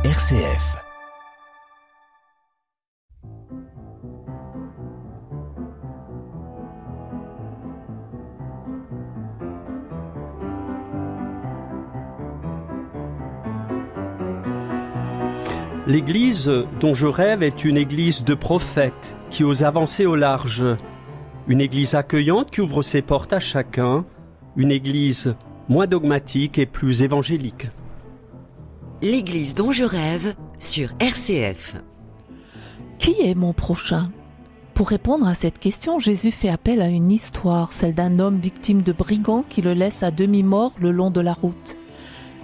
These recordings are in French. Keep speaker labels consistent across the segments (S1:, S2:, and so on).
S1: RCF.
S2: L'église dont je rêve est une église de prophètes qui ose avancer au large. Une église accueillante qui ouvre ses portes à chacun. Une église moins dogmatique et plus évangélique.
S3: L'église dont je rêve sur RCF.
S4: Qui est mon prochain ? Pour répondre à cette question, Jésus fait appel à une histoire, celle d'un homme victime de brigands qui le laisse à demi-mort le long de la route.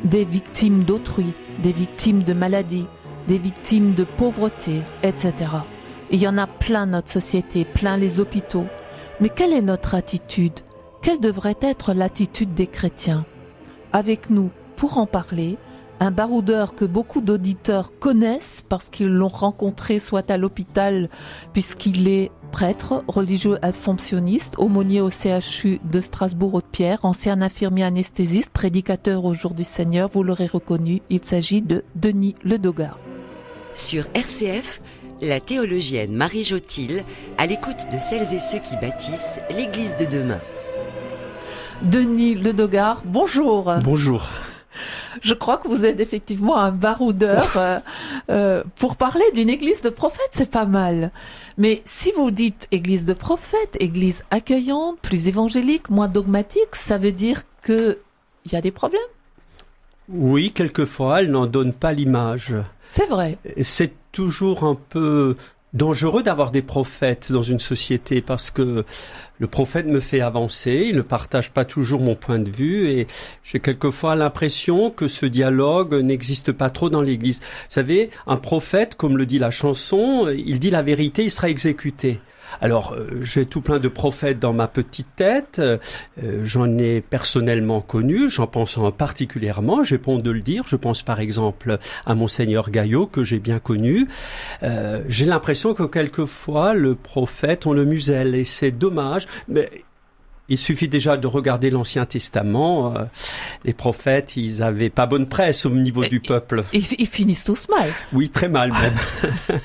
S4: Des victimes d'autrui, des victimes de maladies, des victimes de pauvreté, etc. Il y en a plein notre société, plein les hôpitaux. Mais quelle est notre attitude ? Quelle devrait être l'attitude des chrétiens ? Avec nous, pour en parler, un baroudeur que beaucoup d'auditeurs connaissent parce qu'ils l'ont rencontré soit à l'hôpital, puisqu'il est prêtre, religieux assomptionniste, aumônier au CHU de Strasbourg-Haute-Pierre, ancien infirmier anesthésiste, prédicateur au jour du Seigneur, vous l'aurez reconnu, il s'agit de Denis Ledogard.
S3: Sur RCF, la théologienne Marie Jotil, à l'écoute de celles et ceux qui bâtissent l'Église de demain.
S4: Denis Ledogard, bonjour.
S2: Bonjour.
S4: Je crois que vous êtes effectivement un baroudeur. Pour parler d'une église de prophètes, c'est pas mal. Mais si vous dites église de prophètes, église accueillante, plus évangélique, moins dogmatique, ça veut dire qu'il y a des problèmes ?
S2: Oui, quelquefois, elle n'en donne pas l'image.
S4: C'est vrai.
S2: C'est toujours un peu dangereux d'avoir des prophètes dans une société parce que le prophète me fait avancer, il ne partage pas toujours mon point de vue et j'ai quelquefois l'impression que ce dialogue n'existe pas trop dans l'Église. Vous savez, un prophète, comme le dit la chanson, il dit la vérité, il sera exécuté. Alors, j'ai tout plein de prophètes dans ma petite tête, j'en ai personnellement connu, j'en pense particulièrement, j'ai pas honte de le dire, je pense par exemple à Monseigneur Gaillot, que j'ai bien connu. J'ai l'impression que quelquefois, le prophète, on le muselle, et c'est dommage, mais il suffit déjà de regarder l'Ancien Testament, les prophètes, ils avaient pas bonne presse au niveau du peuple.
S4: Ils finissent tous mal.
S2: Oui, très mal même.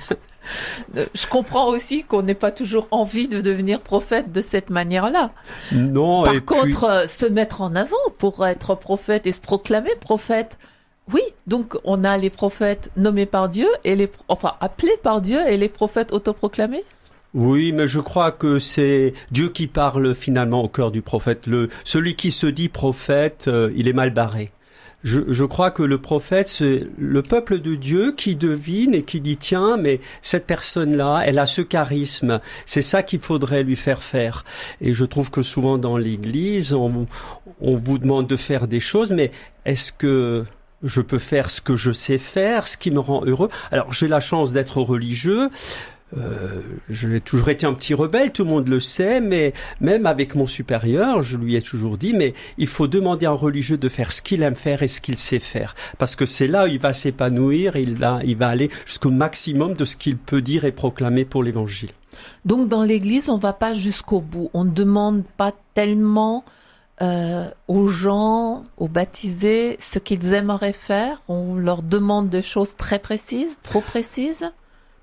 S4: Je comprends aussi qu'on n'ait pas toujours envie de devenir prophète de cette manière-là.
S2: Non.
S4: Par contre, se mettre en avant pour être prophète et se proclamer prophète, oui. Donc, on a les prophètes nommés par Dieu et appelés par Dieu et les prophètes autoproclamés.
S2: Oui, mais je crois que c'est Dieu qui parle finalement au cœur du prophète. Celui qui se dit prophète, il est mal barré. Je crois que le prophète, c'est le peuple de Dieu qui devine et qui dit tiens, mais cette personne-là, elle a ce charisme. C'est ça qu'il faudrait lui faire faire. Et je trouve que souvent dans l'Église, on vous demande de faire des choses, mais est-ce que je peux faire ce que je sais faire, ce qui me rend heureux ? Alors, j'ai la chance d'être religieux. J'ai toujours été un petit rebelle, tout le monde le sait, mais même avec mon supérieur, je lui ai toujours dit, mais il faut demander à un religieux de faire ce qu'il aime faire et ce qu'il sait faire. Parce que c'est là où il va s'épanouir, il va aller jusqu'au maximum de ce qu'il peut dire et proclamer pour l'évangile.
S4: Donc dans l'église, on va pas jusqu'au bout. On ne demande pas tellement aux gens, aux baptisés, ce qu'ils aimeraient faire. On leur demande des choses très précises, trop précises.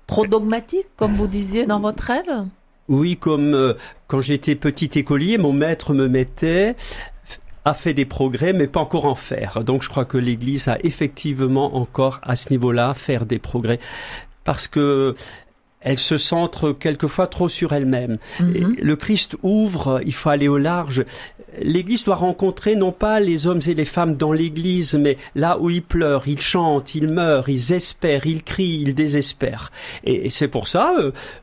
S4: Trop dogmatique, comme vous disiez dans votre rêve ?
S2: Oui, comme quand j'étais petit écolier, mon maître me mettait a fait des progrès, mais pas encore en faire. Donc je crois que l'Église a effectivement encore à ce niveau-là faire des progrès. Parce que elle se centre quelquefois trop sur elle-même. Mm-hmm. Le Christ ouvre, il faut aller au large. L'Église doit rencontrer non pas les hommes et les femmes dans l'Église, mais là où ils pleurent, ils chantent, ils meurent, ils espèrent, ils crient, ils désespèrent. Et c'est pour ça,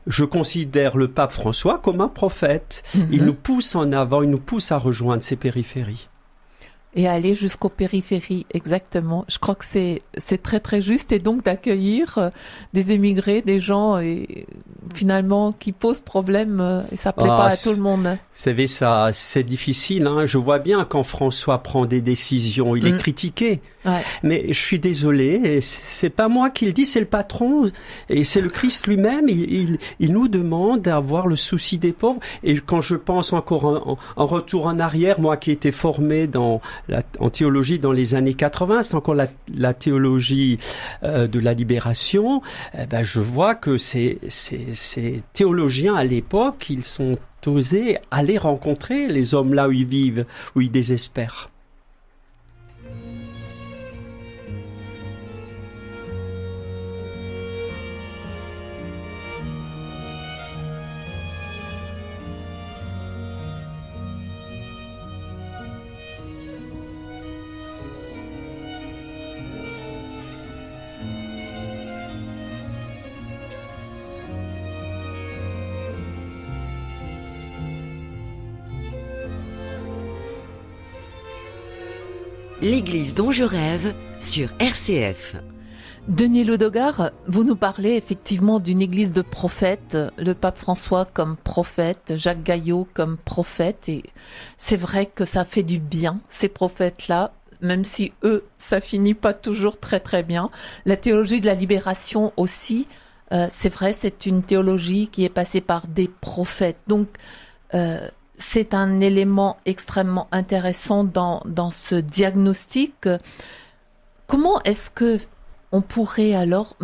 S2: je considère le pape François comme un prophète. Mm-hmm. Il nous pousse en avant, il nous pousse à rejoindre ces périphéries.
S4: Et aller jusqu'aux périphéries, exactement. Je crois que c'est très très juste, et donc d'accueillir des émigrés, des gens finalement qui posent problème, et ça plaît pas à tout le monde.
S2: Vous savez, ça c'est difficile. Hein. Je vois bien quand François prend des décisions, il est critiqué. Ouais. Mais je suis désolé, c'est pas moi qui le dis, c'est le patron, et c'est le Christ lui-même. Il nous demande d'avoir le souci des pauvres. Et quand je pense encore en retour en arrière, moi qui ai été formé dans en théologie dans les années 80, c'est encore la théologie de la libération. Je vois que ces théologiens à l'époque, ils sont osés aller rencontrer les hommes là où ils vivent, où ils désespèrent.
S3: L'église dont je rêve sur RCF.
S4: Denis Ledogard, vous nous parlez effectivement d'une église de prophètes, le pape François comme prophète, Jacques Gaillot comme prophète, et c'est vrai que ça fait du bien, ces prophètes-là, même si eux, ça finit pas toujours très très bien. La théologie de la libération aussi, c'est vrai, c'est une théologie qui est passée par des prophètes. Donc, c'est un élément extrêmement intéressant dans ce diagnostic. Comment est-ce que on pourrait alors,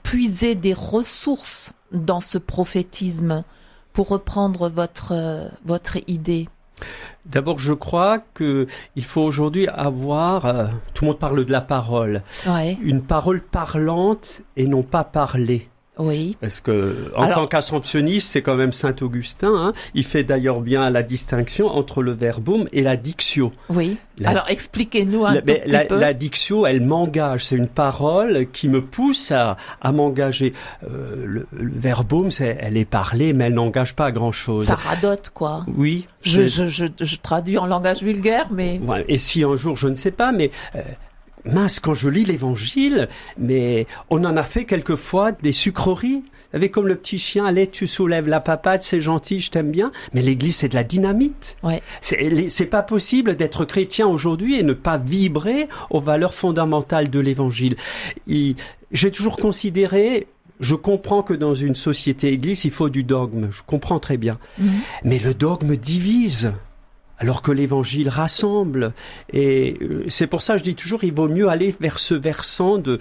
S4: puiser des ressources dans ce prophétisme, pour reprendre votre idée?
S2: D'abord, je crois que il faut aujourd'hui avoir, tout le monde parle de la parole,
S4: Ouais.
S2: une parole parlante et non pas parlée.
S4: Oui.
S2: Parce que, tant qu'assomptionniste, c'est quand même Saint-Augustin, hein. Il fait d'ailleurs bien la distinction entre le verbum et la dictio.
S4: Oui. Alors, expliquez-nous un tout petit peu.
S2: La dictio, elle m'engage. C'est une parole qui me pousse à m'engager. Le verbum, elle est parlée, mais elle n'engage pas à grand-chose.
S4: Ça radote, quoi.
S2: Oui.
S4: Je traduis en langage vulgaire, mais...
S2: Voilà. Et si un jour, je ne sais pas, mais... mince, quand je lis l'Évangile, mais on en a fait quelquefois des sucreries. Vous savez, comme le petit chien, allez, tu soulèves la papade, c'est gentil, je t'aime bien. Mais l'Église, c'est de la dynamite.
S4: Ouais.
S2: C'est pas possible d'être chrétien aujourd'hui et ne pas vibrer aux valeurs fondamentales de l'Évangile. J'ai toujours considéré... Je comprends que dans une société Église, il faut du dogme. Je comprends très bien. Mmh. Mais le dogme divise. Alors que l'Évangile rassemble. Et c'est pour ça que je dis toujours, il vaut mieux aller vers ce versant de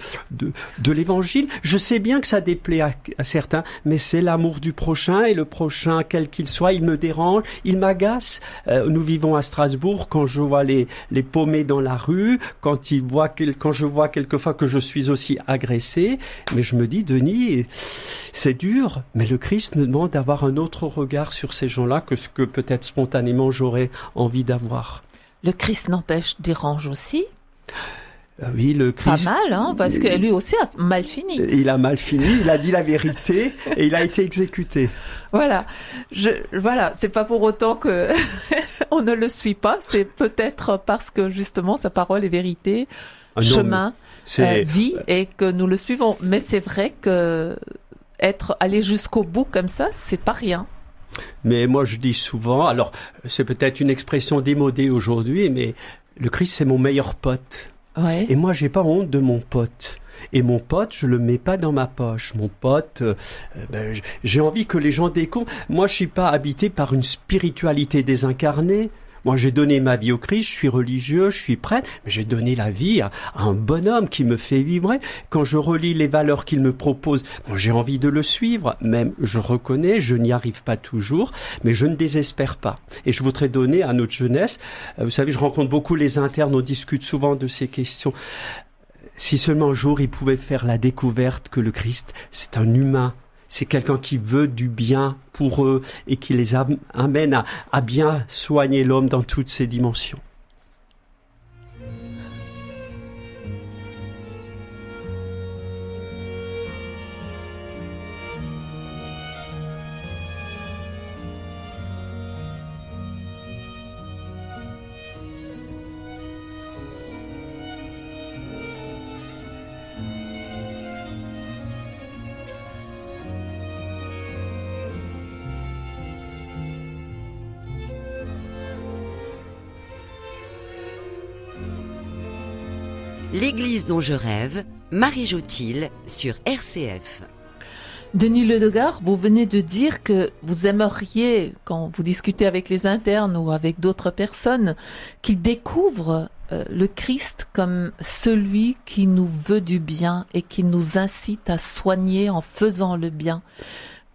S2: l'Évangile. Je sais bien que ça déplaît à certains, mais c'est l'amour du prochain, et le prochain, quel qu'il soit, il me dérange, il m'agace. Nous vivons à Strasbourg, quand je vois les paumés dans la rue, quand je vois quelquefois que je suis aussi agressé, mais je me dis, Denis, c'est dur, mais le Christ me demande d'avoir un autre regard sur ces gens-là que ce que peut-être spontanément j'aurais envie d'avoir.
S4: Le Christ n'empêche dérange aussi.
S2: Oui, le Christ...
S4: Pas mal, hein, parce que lui aussi a mal fini.
S2: Il a mal fini, il a dit la vérité et il a été exécuté.
S4: Voilà. C'est pas pour autant que on ne le suit pas, c'est peut-être parce que justement sa parole est vérité, chemin, vie, et que nous le suivons. Mais c'est vrai que aller jusqu'au bout comme ça, c'est pas rien.
S2: Mais moi je dis souvent, alors c'est peut-être une expression démodée aujourd'hui, mais le Christ c'est mon meilleur pote.
S4: Ouais.
S2: Et moi j'ai pas honte de mon pote. Et mon pote, je le mets pas dans ma poche. Mon pote, j'ai envie que les gens découvrent. Moi je suis pas habité par une spiritualité désincarnée. Moi, j'ai donné ma vie au Christ, je suis religieux, je suis prêtre, mais j'ai donné la vie à un bonhomme qui me fait vibrer. Quand je relis les valeurs qu'il me propose, j'ai envie de le suivre. Même, je reconnais, je n'y arrive pas toujours, mais je ne désespère pas. Et je voudrais donner à notre jeunesse, vous savez, je rencontre beaucoup les internes, on discute souvent de ces questions. Si seulement un jour ils pouvaient faire la découverte que le Christ, c'est un humain. C'est quelqu'un qui veut du bien pour eux et qui les amène à bien soigner l'homme dans toutes ses dimensions.
S3: L'église dont je rêve, Marie Jotil sur RCF.
S4: Denis Ledogard, vous venez de dire que vous aimeriez, quand vous discutez avec les internes ou avec d'autres personnes, qu'ils découvrent le Christ comme celui qui nous veut du bien et qui nous incite à soigner en faisant le bien.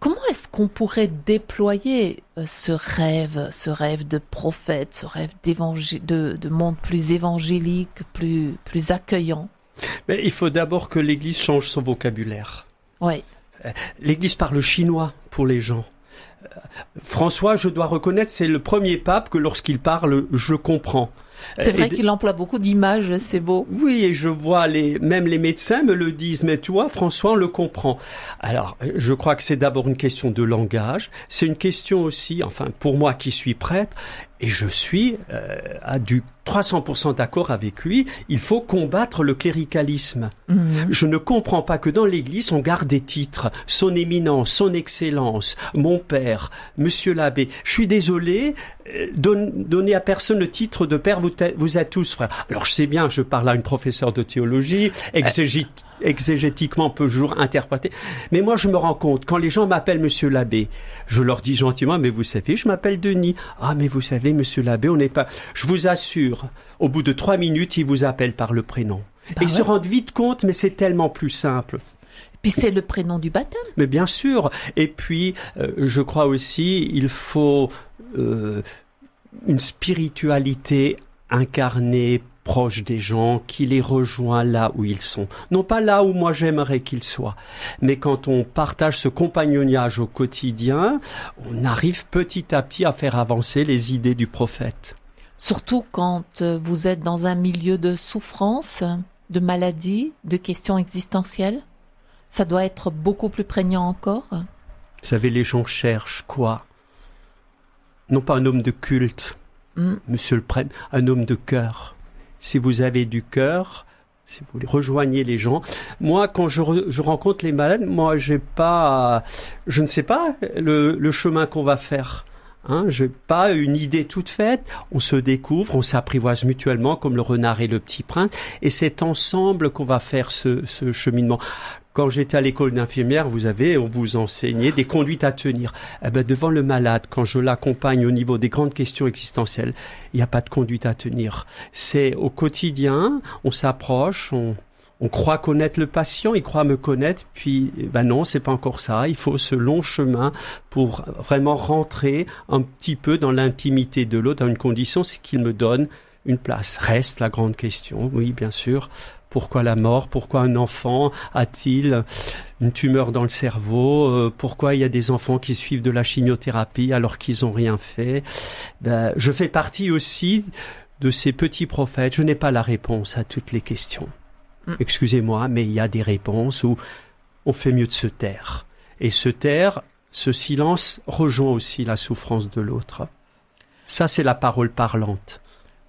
S4: Comment est-ce qu'on pourrait déployer ce rêve de prophète, ce rêve de monde plus évangélique, plus accueillant?
S2: Mais il faut d'abord que l'Église change son vocabulaire.
S4: Oui.
S2: L'Église parle chinois pour les gens. François, je dois reconnaître, c'est le premier pape que lorsqu'il parle, je comprends.
S4: C'est vrai qu'il emploie beaucoup d'images, c'est beau.
S2: Oui, et je vois même les médecins me le disent, mais toi, François, on le comprend. Alors, je crois que c'est d'abord une question de langage, c'est une question aussi, enfin, pour moi qui suis prêtre, et je suis à du 300% d'accord avec lui, il faut combattre le cléricalisme. Je ne comprends pas que dans l'Église, on garde des titres, son éminence, son excellence, mon père, monsieur l'abbé. Je suis désolé, donner à personne le titre de père, vous êtes tous frères. Alors je sais bien, je parle à une professeure de théologie, exégétiquement on peut toujours interpréter, mais moi je me rends compte, quand les gens m'appellent monsieur l'abbé, je leur dis gentiment, mais vous savez, je m'appelle Denis. Ah, mais vous savez, monsieur l'abbé, on n'est pas... Je vous assure, au bout de 3 minutes, ils vous appellent par le prénom. Et ils se rendent vite compte, mais c'est tellement plus simple.
S4: Puis c'est le prénom du baptême.
S2: Mais bien sûr. Et puis, je crois aussi, il faut une spiritualité incarnée, proche des gens, qui les rejoint là où ils sont. Non pas là où moi j'aimerais qu'ils soient, mais quand on partage ce compagnonnage au quotidien, on arrive petit à petit à faire avancer les idées du prophète.
S4: Surtout quand vous êtes dans un milieu de souffrance, de maladie, de questions existentielles. Ça doit être beaucoup plus prégnant encore.
S2: Vous savez, les gens cherchent quoi? Non pas un homme de culte, monsieur le prêtre, un homme de cœur. Si vous avez du cœur, si vous rejoignez les gens. Moi, quand je rencontre les malades, moi, je ne sais pas le chemin qu'on va faire. J'ai pas une idée toute faite. On se découvre, on s'apprivoise mutuellement comme le renard et le petit prince. Et c'est ensemble qu'on va faire ce cheminement. Quand j'étais à l'école d'infirmière, on vous enseignait des conduites à tenir. Devant le malade, quand je l'accompagne au niveau des grandes questions existentielles, il n'y a pas de conduite à tenir. C'est au quotidien, on s'approche, on croit connaître le patient, il croit me connaître, puis non, c'est pas encore ça. Il faut ce long chemin pour vraiment rentrer un petit peu dans l'intimité de l'autre, dans une condition, c'est qu'il me donne une place. Reste la grande question, oui, bien sûr. Pourquoi la mort? Pourquoi un enfant a-t-il une tumeur dans le cerveau? Pourquoi il y a des enfants qui suivent de la chimiothérapie alors qu'ils n'ont rien fait? Je fais partie aussi de ces petits prophètes. Je n'ai pas la réponse à toutes les questions. Excusez-moi, mais il y a des réponses où on fait mieux de se taire. Et se taire, ce silence rejoint aussi la souffrance de l'autre. Ça, c'est la parole parlante.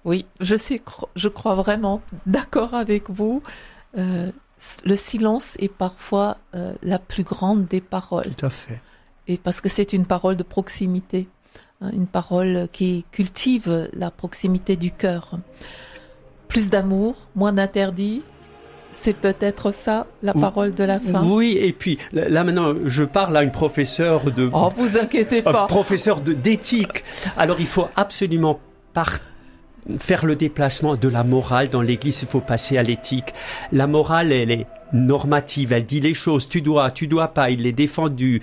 S4: Oui, je crois vraiment d'accord avec vous. Le silence est parfois la plus grande des paroles.
S2: Tout à fait.
S4: Et parce que c'est une parole de proximité, une parole qui cultive la proximité du cœur. Plus d'amour, moins d'interdits. C'est peut-être ça, la parole de la fin. Oui,
S2: et puis là maintenant, je parle à une professeure de...
S4: Oh, vous inquiétez pas.
S2: Professeur d'éthique. Alors il faut absolument faire le déplacement de la morale dans l'Église, il faut passer à l'éthique. La morale, elle est normative, elle dit les choses, tu dois pas, il est défendu.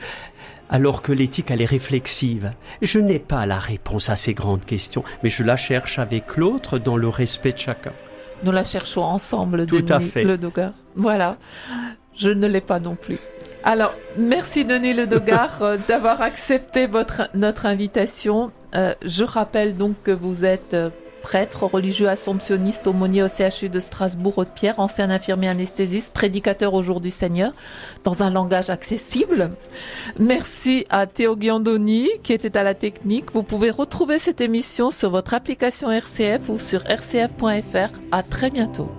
S2: Alors que l'éthique, elle est réflexive. Je n'ai pas la réponse à ces grandes questions, mais je la cherche avec l'autre dans le respect de chacun.
S4: Nous la cherchons ensemble,
S2: Denis
S4: Ledogard. Voilà, je ne l'ai pas non plus. Alors, merci Denis Ledogard d'avoir accepté notre invitation. Je rappelle donc que vous êtes prêtre, religieux assomptionniste, aumônier au CHU de Strasbourg-Haute-Pierre, ancien infirmier anesthésiste, prédicateur au jour du Seigneur, dans un langage accessible. Merci à Théo Ghiandoni qui était à la technique. Vous pouvez retrouver cette émission sur votre application RCF ou sur rcf.fr. À très bientôt.